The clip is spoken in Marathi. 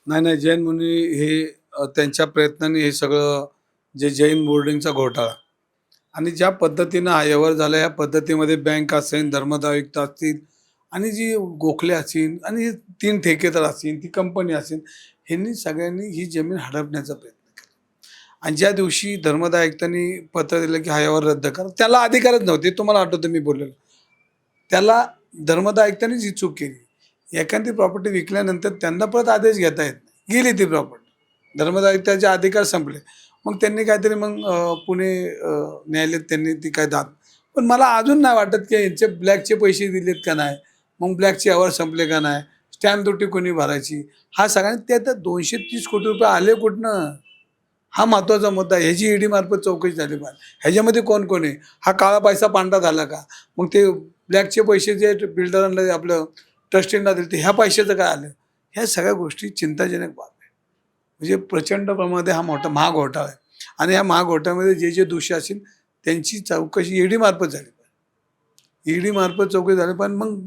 नाही, नाही. जैन मुनी हे त्यांच्या प्रयत्नांनी हे सगळं जे जैन बोर्डिंगचा घोटाळा आणि ज्या पद्धतीनं हा व्यवहार झाला, या पद्धतीमध्ये बँक असेल, धर्मादाय आयुक्त असतील आणि जी गोखले असतील आणि 3 ठेकेदार असतील, ती कंपनी असेल, ह्यांनी सगळ्यांनी ही जमीन हडपण्याचा प्रयत्न केला. आणि ज्या दिवशी धर्मादाय आयुक्तांनी पत्र दिलं, की हा व्यवहार रद्द करा, त्याला अधिकारच नव्हते. तुम्हाला आठवतं मी बोललेलो. त्याला धर्मादाय आयुक्तांनीच ही चूक केली. एखादी प्रॉपर्टी विकल्यानंतर त्यांना परत आदेश घेता येत नाही. गेली ती प्रॉपर्टी. धर्मादाय आयुक्तांचे अधिकार संपले. मग त्यांनी काहीतरी पुणे न्यायालयात त्यांनी ती काय दाद पण मला अजून नाही वाटत की यांचे ब्लॅकचे पैसे दिलेत का नाही? मग ब्लॅकचे व्यवहार संपले का नाही? स्टॅम्प ड्युटी कोणी भरायची? हा सगळ्यांना ते आता ₹230 कोटी आले कुठनं? हा महत्त्वाचा मुद्दा आहे. ह्याची ईडी मार्फत चौकशी झाली पाहिजे. ह्याच्यामध्ये कोण-कोण आहे? हा काळा पैसा पांढरा झाला का? मग ते ब्लॅकचे पैसे जे बिल्डरांना आपलं ट्रस्टींना दिले, ह्या पैशाचं काय आलं? ह्या सगळ्या गोष्टी चिंताजनक बाब आहे. म्हणजे प्रचंड प्रमाणामध्ये हा मोठा महाघोटाळा आहे आणि या महाघोटाळ्यामध्ये जे दोषी असतील त्यांची चौकशी ईडी मार्फत झाली पाहिजे. ईडी मार्फत चौकशी झाली पाहिजे. मग